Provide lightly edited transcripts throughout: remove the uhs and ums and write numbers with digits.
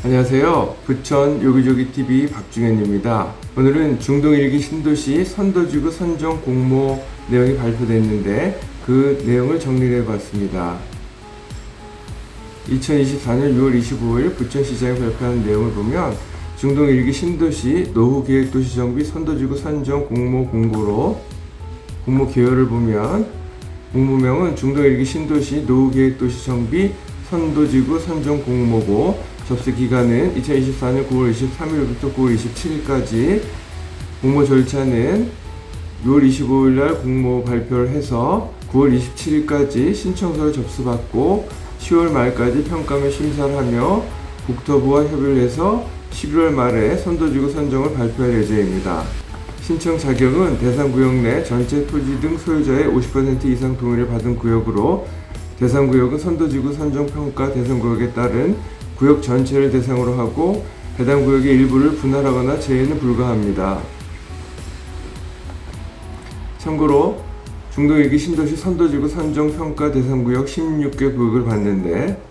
안녕하세요. 부천 요기조기TV 박중현입니다. 오늘은 중동 1기 신도시 선도지구 선정 공모 내용이 발표됐는데 그 내용을 정리를 해봤습니다. 2024년 6월 25일 부천시장이 발표한 내용을 보면 중동 1기 신도시 노후계획도시 정비 선도지구 선정 공모 공고로 공모 개요를 보면 공모명은 중동 1기 신도시 노후계획도시 정비 선도지구 선정 공모고 접수 기간은 2024년 9월 23일부터 9월 27일까지, 공모 절차는 6월 25일날 공모 발표를 해서 9월 27일까지 신청서를 접수받고 10월 말까지 평가 및 심사를 하며 국토부와 협의를 해서 11월 말에 선도지구 선정을 발표할 예정입니다. 신청 자격은 대상 구역 내 전체 토지 등 소유자의 50% 이상 동의를 받은 구역으로, 대상 구역은 선도지구 선정 평가 대상 구역에 따른 구역 전체를 대상으로 하고 해당 구역의 일부를 분할하거나 제외는 불가합니다. 참고로 중동 1기 신도시 선도지구 선정 평가 대상 구역 16개 구역을 봤는데,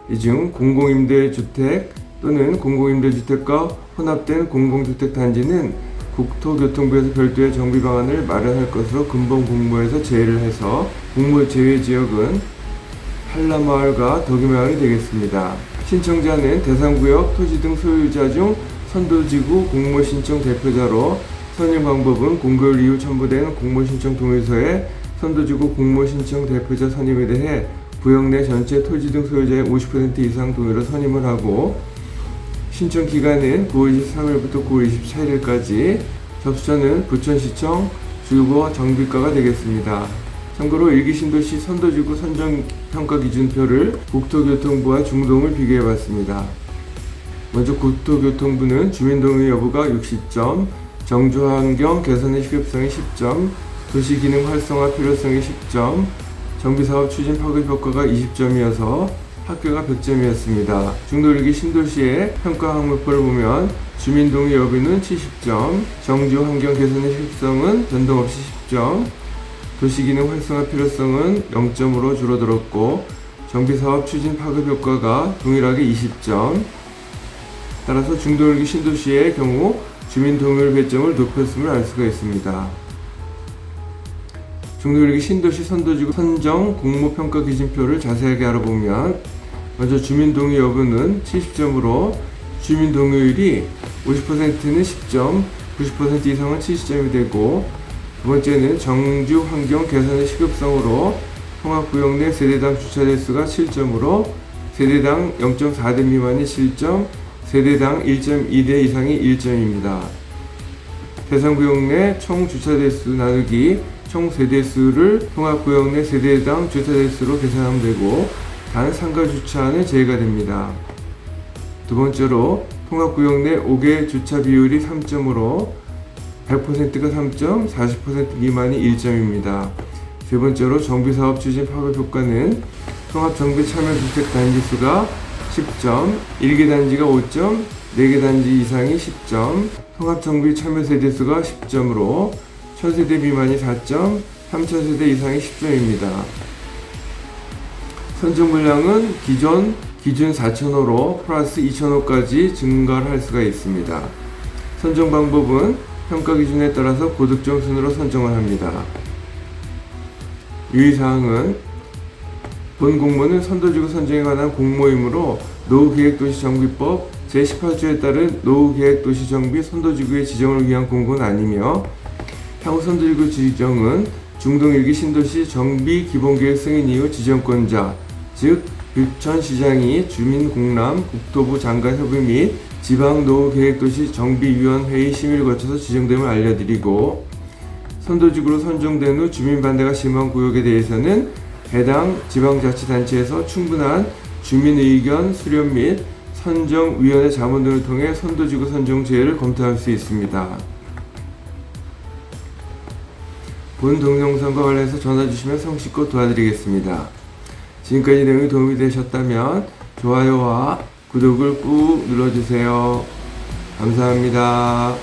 이 중 공공임대주택 또는 공공임대주택과 혼합된 공공주택 단지는 국토교통부에서 별도의 정비 방안을 마련할 것으로 근본 공모에서 제외를 해서 공모 제외 지역은 한라마을과 덕유마을이 되겠습니다. 신청자는 대상구역 토지 등 소유자 중 선도지구 공모신청 대표자로, 선임 방법은 공고일 이후 첨부된 공모신청 동의서에 선도지구 공모신청 대표자 선임에 대해 구역 내 전체 토지 등 소유자의 50% 이상 동의로 선임을 하고, 신청 기간은 9월 23일부터 9월 24일까지, 접수처는 부천시청 주거 정비과가 되겠습니다. 참고로 1기 신도시 선도지구 선정평가 기준표를 국토교통부와 중동을 비교해봤습니다. 먼저 국토교통부는 주민동의 여부가 60점, 정주환경 개선의 시급성이 10점, 도시기능 활성화 필요성이 10점, 정비사업 추진 파급 효과가 20점이어서 합계가 100점이었습니다. 중도 1기 신도시의 평가 항목표를 보면 주민동의 여부는 70점, 정주환경 개선의 시급성은 변동없이 10점, 도시기능 활성화 필요성은 0점으로 줄어들었고, 정비사업 추진 파급 효과가 동일하게 20점. 따라서 중도 1기 신도시의 경우 주민 동의율 배점을 높였음을 알 수가 있습니다. 중도 1기 신도시 선도지구 선정 공모평가 기준표를 자세하게 알아보면, 먼저 주민 동의 여부는 70점으로 주민 동의율이 50%는 10점, 90% 이상은 70점이 되고, 두 번째는 정주 환경 개선의 시급성으로 통합구역 내 세대당 주차 대수가 7점으로 세대당 0.4대 미만이 7점, 세대당 1.2대 이상이 1점입니다. 대상구역 내 총 주차 대수 나누기 총 세대수를 통합구역 내 세대당 주차 대수로 계산하면 되고, 단 상가 주차는 제외가 됩니다. 두 번째로 통합구역 내 5개 주차 비율이 3점으로 100%가 3점, 40% 미만이 1점입니다. 세 번째로 정비사업 추진 파급 효과는 통합정비 참여주택 단지 수가 10점, 1개 단지가 5점, 4개 단지 이상이 10점, 통합정비 참여 세대수가 10점으로 1000세대 미만이 4점, 3000세대 이상이 10점입니다. 선정 물량은 기준 4000호로 플러스 2000호까지 증가를 할 수가 있습니다. 선정 방법은 평가 기준에 따라서 고득점 순으로 선정을 합니다. 유의사항은 본 공모는 선도지구 선정에 관한 공모이므로 노후계획도시정비법 제18조에 따른 노후계획도시정비 선도지구의 지정을 위한 공고는 아니며, 향후 선도지구 지정은 중동 1기 신도시 정비 기본계획 승인 이후 지정권자, 즉 부천시장이 주민공람 국토부 장관 협의 및 지방노후계획도시 정비위원회의 심의를 거쳐서 지정됨을 알려드리고, 선도지구로 선정된 후 주민반대가 심한 구역에 대해서는 해당 지방자치단체에서 충분한 주민의견 수렴 및 선정위원회 자문 등을 통해 선도지구 선정 제외를 검토할 수 있습니다. 본 동영상과 관련해서 전화주시면 성실껏 도와드리겠습니다. 지금까지 내용이 도움이 되셨다면 좋아요와 구독을 꾹 눌러주세요. 감사합니다.